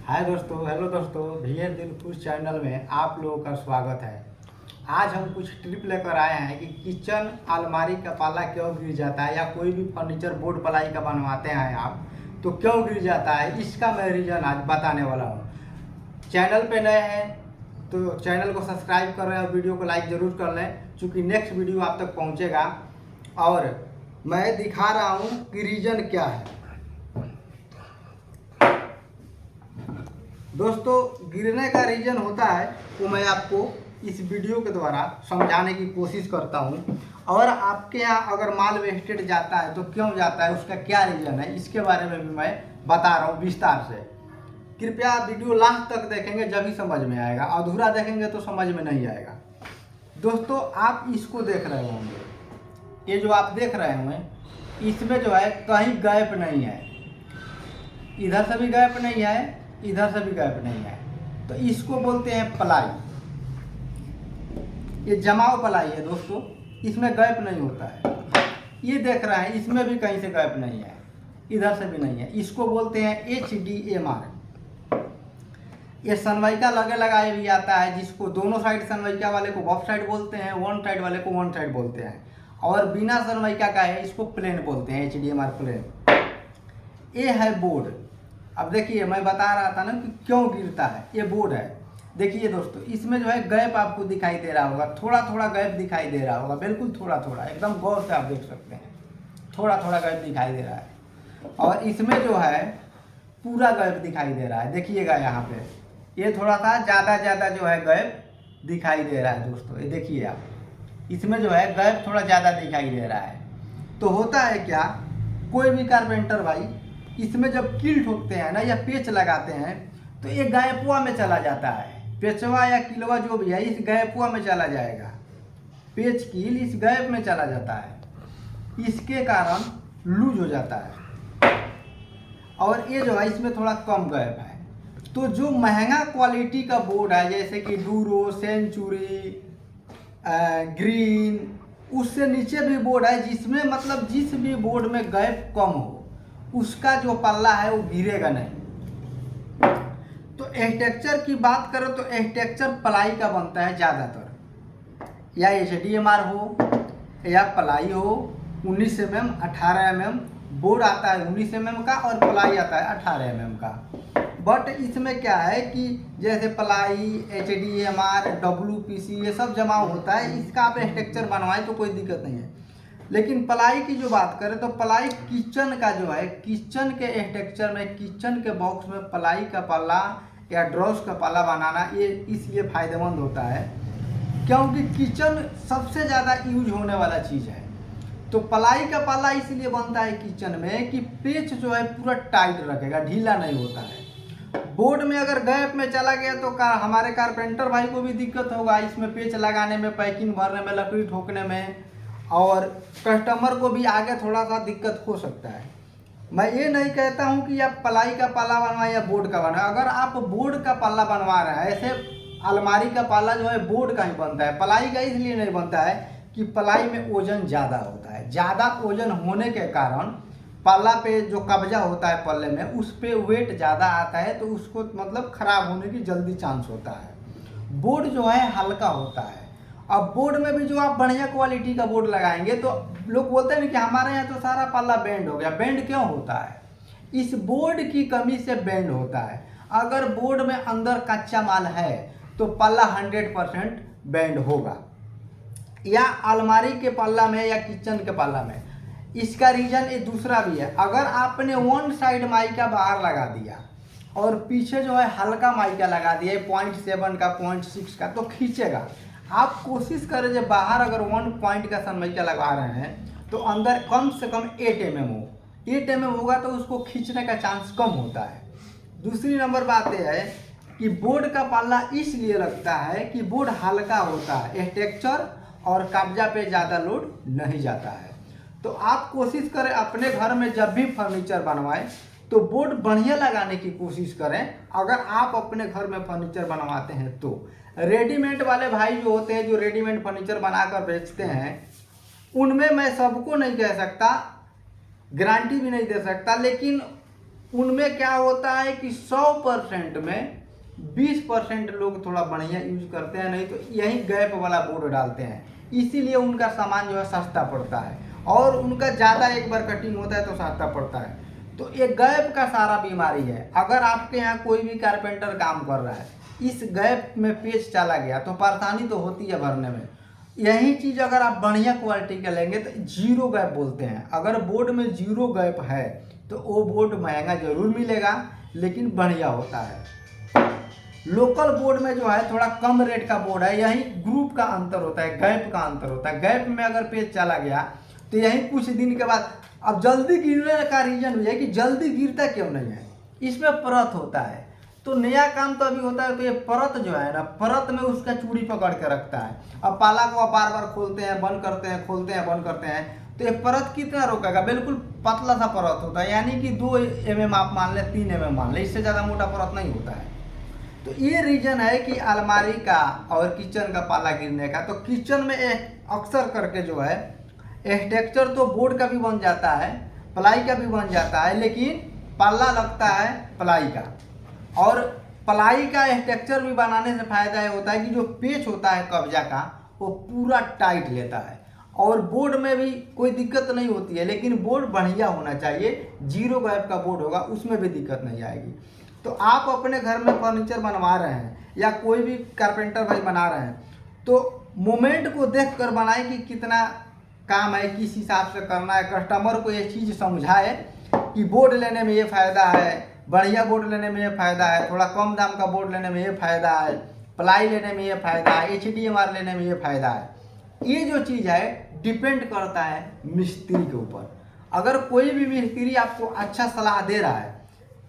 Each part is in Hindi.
हाय दोस्तों, हेलो दोस्तों, धीरे दिल खुश चैनल में आप लोगों का स्वागत है। आज हम कुछ ट्रिप लेकर आए हैं कि किचन अलमारी का पाला क्यों गिर जाता है या कोई भी फर्नीचर बोर्ड पलाई का बनवाते हैं आप तो क्यों गिर जाता है, इसका मैं रीज़न आज बताने वाला हूँ। चैनल पे नए हैं तो चैनल को सब्सक्राइब कर लें और वीडियो को लाइक ज़रूर कर लें, क्योंकि नेक्स्ट वीडियो आप तक पहुँचेगा। और मैं दिखा रहा हूँ कि रीज़न क्या है। दोस्तों, गिरने का रीज़न होता है वो मैं आपको इस वीडियो के द्वारा समझाने की कोशिश करता हूँ। और आपके यहाँ अगर माल वेस्टेज जाता है तो क्यों जाता है, उसका क्या रीज़न है, इसके बारे में भी मैं बता रहा हूँ विस्तार से। कृपया वीडियो लास्ट तक देखेंगे जब ही समझ में आएगा, अधूरा देखेंगे तो समझ में नहीं आएगा। दोस्तों, आप इसको देख रहे होंगे, ये जो आप देख रहे होंगे इसमें जो है कहीं गैप नहीं है, इधर से भी गैप नहीं है, इधर से भी गैप नहीं है, तो इसको बोलते हैं पलाई। ये जमाव पलाई है दोस्तों, इसमें गैप नहीं होता है। ये देख रहे हैं, इसमें भी कहीं से गैप नहीं है, इधर से भी नहीं है। इसको बोलते हैं HDMR। ये सनमाइका लगे लगाए भी आता है, जिसको दोनों साइड सनमाइका वाले को ऑफ साइड बोलते हैं, वन साइड वाले को वन साइड बोलते हैं। और बिना सनमाइका का है, इसको प्लेन बोलते हैं, HDMR प्लेन। ये है बोर्ड। अब देखिए, मैं बता रहा था ना कि क्यों गिरता है। ये बोर्ड है, देखिए दोस्तों, इसमें जो है गैप आपको दिखाई दे रहा होगा, थोड़ा थोड़ा गैप दिखाई दे रहा होगा, बिल्कुल थोड़ा थोड़ा, एकदम गौर से आप देख सकते हैं, थोड़ा थोड़ा गैप दिखाई दे रहा है। और इसमें जो है पूरा गैप दिखाई दे रहा है, देखिएगा यहाँ पे ये थोड़ा सा ज़्यादा जो है गैप दिखाई दे रहा है। दोस्तों ये देखिए आप, इसमें जो है गैप थोड़ा ज़्यादा दिखाई दे रहा है। तो होता है क्या, कोई भी कारपेंटर भाई इसमें जब किल ठोकते हैं ना या पेच लगाते हैं तो ये गैपुआ में चला जाता है। पेचवा या किलवा जो भी है इस गैपुआ में चला जाएगा, पेच कील इस गैप में चला जाता है, इसके कारण लूज हो जाता है। और ये जो है इसमें थोड़ा कम गैप है। तो जो महंगा क्वालिटी का बोर्ड है, जैसे कि डूरो, सेंचुरी, ग्रीन, उससे नीचे भी बोर्ड है जिसमें मतलब जिस भी बोर्ड में गैप कम हो उसका जो पल्ला है वो गिरेगा नहीं। तो स्ट्रक्चर की बात करें तो स्ट्रक्चर पलाई का बनता है ज़्यादातर, या HDMR हो या पलाई हो। 19 mm, 18 mm बोर्ड आता है 19 mm का, और पलाई आता है 18 mm का। बट इसमें क्या है कि जैसे पलाई, HDMR, WPC ये सब जमा होता है, इसका आप स्ट्रक्चर बनवाएं तो कोई दिक्कत नहीं है। लेकिन पलाई की जो बात करें तो पलाई किचन का जो है, किचन के स्ट्रक्चर में, किचन के बॉक्स में पलाई का पल्ला या ड्रॉस का पल्ला बनाना ये इसलिए फ़ायदेमंद होता है क्योंकि किचन सबसे ज़्यादा यूज होने वाला चीज़ है। तो पलाई का पल्ला इसलिए बनता है किचन में कि पेच जो है पूरा टाइट रखेगा, ढीला नहीं होता है। बोर्ड में अगर गैप में चला गया तो हमारे कारपेंटर भाई को भी दिक्कत होगा इसमें पेच लगाने में, पैकिंग भरने में, लकड़ी ठोकने में, और कस्टमर को भी आगे थोड़ा सा दिक्कत हो सकता है। मैं ये नहीं कहता हूँ कि आप पलाई का पल्ला बनवाएं या बोर्ड का बनवाएं। अगर आप बोर्ड का पल्ला बनवा रहे हैं, ऐसे अलमारी का पल्ला जो है बोर्ड का ही बनता है, पलाई का इसलिए नहीं बनता है कि पलाई में वजन ज़्यादा होता है। ज़्यादा वजन होने के कारण पल्ला पे जो कब्जा होता है पल्ले में, उस पर वेट ज़्यादा आता है, तो उसको मतलब ख़राब होने की जल्दी चांस होता है। बोर्ड जो है हल्का होता है। अब बोर्ड में भी जो आप बढ़िया क्वालिटी का बोर्ड लगाएंगे तो लोग बोलते हैं कि हमारे यहाँ तो सारा पल्ला बेंड हो गया। बेंड क्यों होता है? इस बोर्ड की कमी से बेंड होता है। अगर बोर्ड में अंदर कच्चा माल है तो पल्ला 100% बेंड होगा, या अलमारी के पल्ला में या किचन के पल्ला में। इसका रीज़न ये दूसरा भी है। अगर आपने वन साइड माइका बाहर लगा दिया और पीछे जो है हल्का माइका लगा दिया 0.7 का, 0.6 का, तो खींचेगा। आप कोशिश करें जब बाहर अगर 1 पॉइंट का सनमाइका लगा रहे हैं तो अंदर कम से कम 8 mm हो। 8 mm होगा तो उसको खींचने का चांस कम होता है। दूसरी नंबर बात यह है कि बोर्ड का पल्ला इसलिए लगता है कि बोर्ड हल्का होता है, स्ट्रक्चर और कब्जा पे ज़्यादा लोड नहीं जाता है। तो आप कोशिश करें अपने घर में जब भी फर्नीचर बनवाएं तो बोर्ड बढ़िया लगाने की कोशिश करें। अगर आप अपने घर में फर्नीचर बनवाते हैं तो रेडीमेड वाले भाई जो होते हैं, जो रेडीमेड फर्नीचर बनाकर बेचते हैं, उनमें मैं सबको नहीं कह सकता, गारंटी भी नहीं दे सकता, लेकिन उनमें क्या होता है कि 100% में 20% लोग थोड़ा बढ़िया यूज करते हैं, नहीं तो यही गैप वाला बोर्ड डालते हैं। इसीलिए उनका सामान जो है सस्ता पड़ता है, और उनका ज़्यादा एक बार कटिंग होता है तो सस्ता पड़ता है। तो ये गैप का सारा बीमारी है। अगर आपके यहाँ कोई भी कारपेंटर काम कर रहा है, इस गैप में पेच चला गया तो परेशानी तो होती है भरने में। यही चीज़ अगर आप बढ़िया क्वालिटी का लेंगे तो जीरो गैप बोलते हैं। अगर बोर्ड में जीरो गैप है तो वो बोर्ड महंगा जरूर मिलेगा, लेकिन बढ़िया होता है। लोकल बोर्ड में जो है थोड़ा कम रेट का बोर्ड है, यही ग्रुप का अंतर होता है, गैप का अंतर होता है। गैप में अगर पेज चला गया तो यही कुछ दिन के बाद, अब जल्दी गिरने का रीजन ये है कि जल्दी गिरता क्यों नहीं है, इसमें परत होता है। तो नया काम तो अभी होता है, तो ये परत जो है ना, परत में उसका चूड़ी पकड़ के रखता है। अब पाला को आप बार बार खोलते हैं बंद करते हैं, खोलते हैं बंद करते हैं, तो ये परत कितना रोकेगा? बिल्कुल पतला सा परत होता है, यानी कि 2 mm आप मान लें, 3 mm मान लें, इससे ज़्यादा मोटा परत नहीं होता है। तो ये रीजन है कि अलमारी का और किचन का पाला गिरने का। तो किचन में अक्सर करके जो है स्ट्रक्चर तो बोर्ड का भी बन जाता है, प्लाई का भी बन जाता है, लेकिन पाला लगता है प्लाई का। और प्लाई का स्ट्रक्चर भी बनाने से फायदा ये होता है कि जो पेच होता है कब्जा का वो पूरा टाइट लेता है, और बोर्ड में भी कोई दिक्कत नहीं होती है। लेकिन बोर्ड बढ़िया होना चाहिए, जीरो गैप का बोर्ड होगा, उसमें भी दिक्कत नहीं आएगी। तो आप अपने घर में फर्नीचर बनवा रहे हैं या कोई भी कारपेंटर भाई बना रहे हैं, तो मोमेंट को देख कर बनाए कि कितना काम है, किस हिसाब से करना है। कस्टमर को ये चीज़ समझाए कि बोर्ड लेने में ये फ़ायदा है, बढ़िया बोर्ड लेने में ये फ़ायदा है, थोड़ा कम दाम का बोर्ड लेने में ये फ़ायदा है, प्लाई लेने में ये फ़ायदा है, HDMR लेने में ये फ़ायदा है। ये जो चीज़ है डिपेंड करता है मिस्त्री के ऊपर। अगर कोई भी मिस्त्री आपको अच्छा सलाह दे रहा है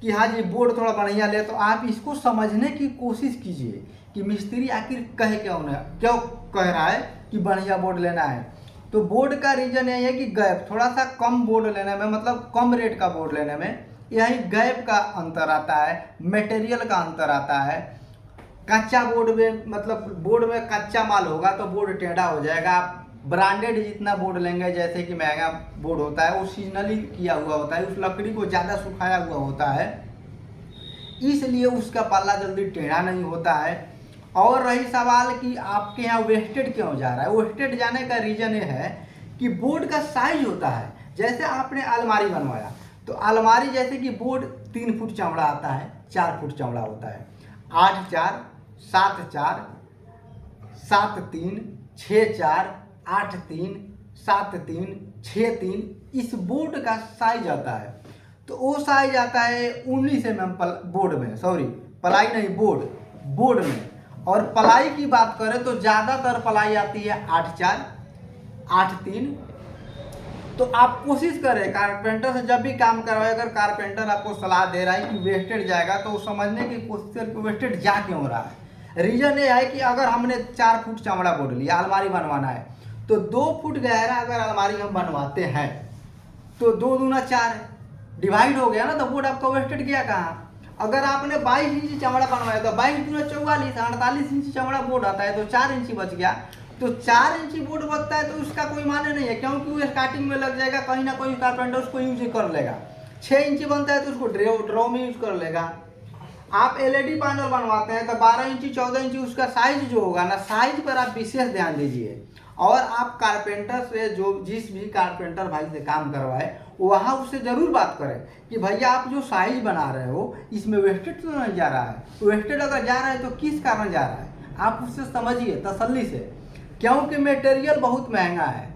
कि हाँ जी बोर्ड थोड़ा बढ़िया ले, तो आप इसको समझने की कोशिश कीजिए कि मिस्त्री आखिर क्यों कह रहा है कि बढ़िया बोर्ड लेना है। तो बोर्ड का रीज़न यही है कि गैप, थोड़ा सा कम बोर्ड लेने में, मतलब कम रेट का बोर्ड लेने में यही गैप का अंतर आता है, मटेरियल का अंतर आता है। कच्चा बोर्ड में, मतलब बोर्ड में कच्चा माल होगा तो बोर्ड टेढ़ा हो जाएगा। आप ब्रांडेड जितना बोर्ड लेंगे, जैसे कि महंगा बोर्ड होता है वो सीजनली किया हुआ होता है, उस लकड़ी को ज़्यादा सुखाया हुआ होता है, इसलिए उसका पल्ला जल्दी टेढ़ा नहीं होता है। और रही सवाल कि आपके यहाँ वेस्टेड क्यों जा रहा है, वेस्टेड जाने का रीज़न ये है कि बोर्ड का साइज होता है। जैसे आपने अलमारी बनवाया, तो अलमारी जैसे कि बोर्ड 3 फुट चौड़ा आता है, 4 फुट चौड़ा होता है, 8 4 7 4 7 3 6 4 8 3 7 3 6 3, इस बोर्ड का साइज आता है। तो वो साइज आता है 19 mm बोर्ड में, सॉरी प्लाई नहीं, बोर्ड में। और प्लाई की बात करें तो ज़्यादातर प्लाई आती है 8 4 8 3। तो आप कोशिश करें कारपेंटर से जब भी काम करवाए, अगर कारपेंटर आपको सलाह दे रहा है कि वेस्टेड जाएगा, तो समझने की कोशिश करें वेस्टेड जा क्यों रहा है। रीज़न ये है कि अगर हमने 4 फुट चौड़ा बोर्ड लिया, अलमारी बनवाना है, तो 2 फुट गहरा अगर अलमारी हम बनवाते हैं तो 2 दूना 4 डिवाइड हो गया ना, तो बोर्ड आपका वेस्टेड गया कहाँ। अगर आपने 22 इंच चौड़ा बनवाया तो 22 दूना 44, 48 इंच चौड़ा बोर्ड आता है, तो 4 इंच बच गया। तो 4 इंची बोर्ड बचता है तो उसका कोई माने नहीं है, क्योंकि वो स्टार्टिंग में लग जाएगा, कहीं ना कहीं कारपेंटर उसको यूज कर लेगा। 6 इंची बनता है तो उसको ड्रॉ में यूज कर लेगा। आप LED पैनल बनवाते हैं तो 12 इंची 14 इंची उसका साइज जो होगा ना, साइज पर आप विशेष ध्यान दीजिए। और आप कारपेंटर से, जो जिस भी कारपेंटर भाई से काम करवाए, वहाँ उससे ज़रूर बात करें कि भैया आप जो साइज बना रहे हो इसमें वेस्टेड तो नहीं जा रहा है। वेस्टेड अगर जा रहा है तो किस कारण जा रहा है, आप उससे समझिए तसल्ली से, क्योंकि मटेरियल बहुत महंगा है।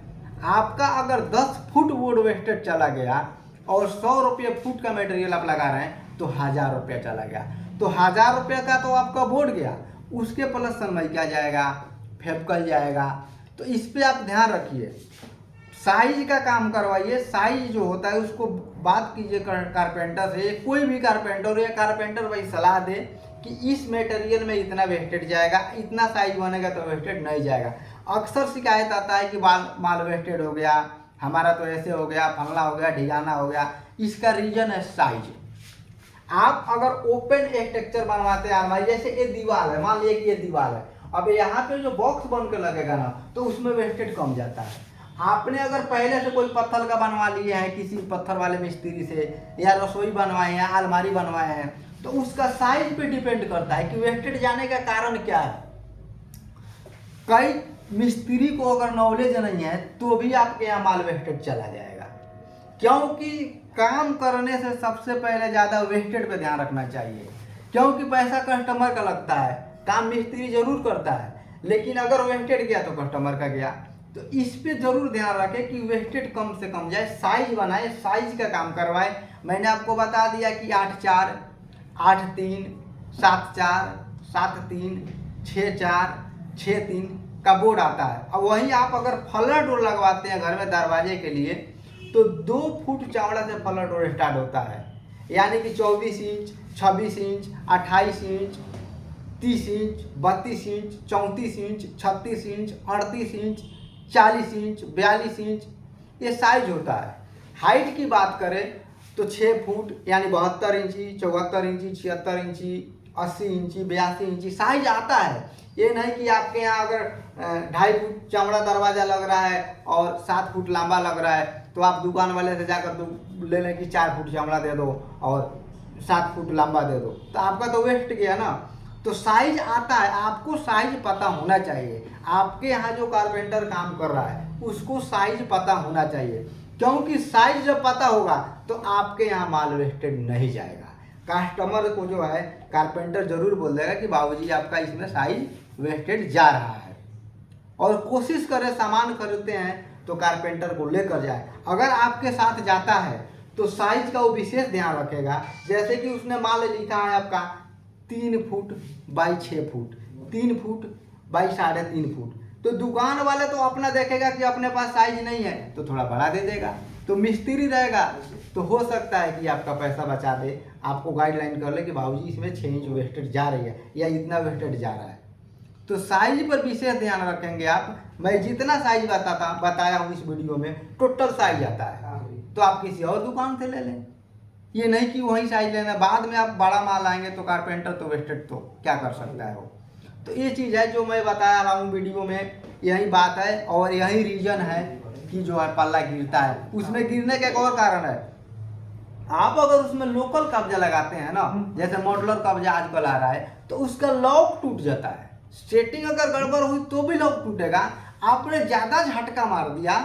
आपका अगर 10 फुट बोर्ड वेस्टेड चला गया और 100 रुपये फुट का मटेरियल आप लगा रहे हैं तो 1000 रुपया चला गया, तो 1000 रुपये का तो आपका बोर्ड गया, उसके प्लस सनमाइका जाएगा, फेविकॉल जाएगा। तो इस पे आप ध्यान रखिए, साइज का काम करवाइए। साइज जो होता है उसको बात कीजिए कारपेंटर से, कोई भी कारपेंटर या कारपेंटर भाई सलाह दे कि इस मटेरियल में इतना वेस्टेड जाएगा, इतना साइज बनेगा तो वेस्टेड नहीं जाएगा। अक्सर शिकायत आता है कि माल वेस्टेड हो गया, हमारा तो ऐसे हो गया, फलना हो गया, ढिगाना हो गया। इसका रीजन है साइज। आप अगर ओपन स्ट्रक्चर बनवाते हैं अलमारी, जैसे ये दीवार है, मान लीजिए कि ये दीवार है, अब यहाँ पे जो बॉक्स बन के लगेगा ना, तो उसमें वेस्टेड कम जाता है। आपने अगर पहले से कोई पत्थर का बनवा लिए है किसी पत्थर वाले मिस्त्री से, या रसोई बनवाए हैं, अलमारी बनवाए हैं, तो उसका साइज पे डिपेंड करता है कि वेस्टेज जाने का कारण क्या है। कई मिस्त्री को अगर नॉलेज नहीं है तो भी आपके यहाँ माल वेस्टेज चला जाएगा, क्योंकि काम करने से सबसे पहले ज़्यादा वेस्टेज पे ध्यान रखना चाहिए। क्योंकि पैसा कस्टमर का लगता है, काम मिस्त्री जरूर करता है, लेकिन अगर वेस्टेज गया तो कस्टमर का गया। तो इस पे जरूर ध्यान रखें कि वेस्टेज कम से कम जाए, साइज बनाए, साइज का काम करवाए। मैंने आपको बता दिया कि 8-4, 8-3, 7-4, 7-3, 6-4, 6-3 का बोर्ड आता है। अब वही आप अगर फलर डोर लगवाते हैं घर में दरवाजे के लिए, तो 2 फुट चौड़ा से फलर डोर स्टार्ट होता है, यानी कि 24 inch, 26 inch, 28 inch, 30 inch, 32 inch, 34 inch, 36 inch, 38 inch, 40 inch, 42 inch, ये साइज होता है। हाइट की बात करें तो 6 फुट यानी 72 इंची, 74 इंची, 76 इंची, 80 इंची, 82 इंची साइज आता है। ये नहीं कि आपके यहाँ अगर 2.5 फुट चौड़ा दरवाजा लग रहा है और 7 फुट लंबा लग रहा है, तो आप दुकान वाले से जाकर तो ले लें कि 4 फुट चौड़ा दे दो और 7 फुट लंबा दे दो, तो आपका तो वेस्ट गया ना। तो साइज आता है, आपको साइज पता होना चाहिए। आपके यहाँ जो कारपेंटर काम कर रहा है उसको साइज पता होना चाहिए, क्योंकि साइज जब पता होगा तो आपके यहाँ माल वेस्टेज नहीं जाएगा। कस्टमर को जो है कारपेंटर जरूर बोल देगा कि बाबूजी आपका इसमें साइज वेस्टेज जा रहा है, और कोशिश करें सामान खरीदते हैं तो कारपेंटर को लेकर जाए। अगर आपके साथ जाता है तो साइज का वो विशेष ध्यान रखेगा। जैसे कि उसने माल लिखा है आपका 3 foot by 6 foot, 3 foot by 3.5 foot, तो दुकान वाले तो अपना देखेगा कि अपने पास साइज नहीं है तो थोड़ा बड़ा दे देगा। तो मिस्त्री रहेगा तो हो सकता है कि आपका पैसा बचा दे, आपको गाइडलाइन कर ले कि बाबूजी इसमें 6 इंच वेस्टेज जा रही है या इतना वेस्टेज जा रहा है। तो साइज पर विशेष ध्यान रखेंगे आप। मैं जितना साइज बताया हूँ इस वीडियो में, टोटल साइज आता है, तो आप किसी और दुकान से ले लें। ये नहीं कि वही साइज लेना, बाद में आप बड़ा माल आएंगे तो कारपेंटर तो वेस्टेज तो क्या कर सकता है वो। तो ये चीज़ है जो मैं बता रहा हूँ वीडियो में, यही बात है और यही रीज़न है कि जो है पल्ला गिरता है। उसमें गिरने का एक और कारण है, आप अगर उसमें लोकल कब्जा लगाते हैं ना, जैसे मॉडुलर कब्जा आजकल आ रहा है, तो उसका लॉक टूट जाता है। सेटिंग अगर गड़बड़ हुई तो भी लॉक टूटेगा। आपने ज़्यादा झटका मार दिया,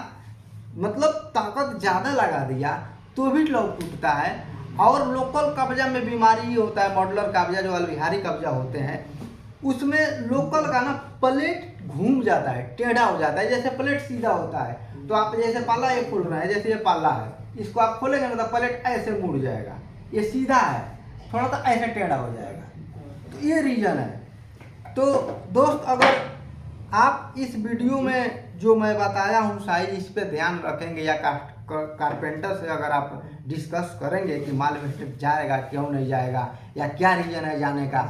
मतलब ताकत ज़्यादा लगा दिया, तो भी लॉक टूटता है। और लोकल कब्जा में बीमारी ही होता है, मॉडुलर कब्जा जो अलविहारी कब्जा होते हैं उसमें लोकल का ना प्लेट घूम जाता है, टेढ़ा हो जाता है। जैसे प्लेट सीधा होता है तो आप जैसे पाला ये खोल रहे हैं, जैसे ये पाला है, इसको आप खोलेंगे ना तो प्लेट ऐसे मुड़ जाएगा। ये सीधा है, थोड़ा सा ऐसे टेढ़ा हो जाएगा। तो ये रीज़न है। तो दोस्त, अगर आप इस वीडियो में जो मैं बताया हूँ साइज, इस पे ध्यान रखेंगे या कारपेंटर से अगर आप डिस्कस करेंगे कि माल वेस्टेज जाएगा क्यों नहीं जाएगा या क्या रीज़न है जाने का,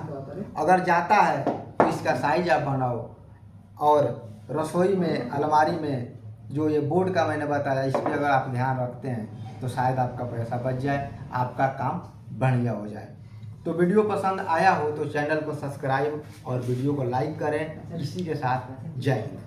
अगर जाता है तो इसका साइज आप बनाओ। और रसोई में, अलमारी में जो ये बोर्ड का मैंने बताया, इस पर अगर आप ध्यान रखते हैं तो शायद आपका पैसा बच जाए, आपका काम बढ़िया हो जाए। तो वीडियो पसंद आया हो तो चैनल को सब्सक्राइब और वीडियो को लाइक करें। इसी के साथ जय हिंद।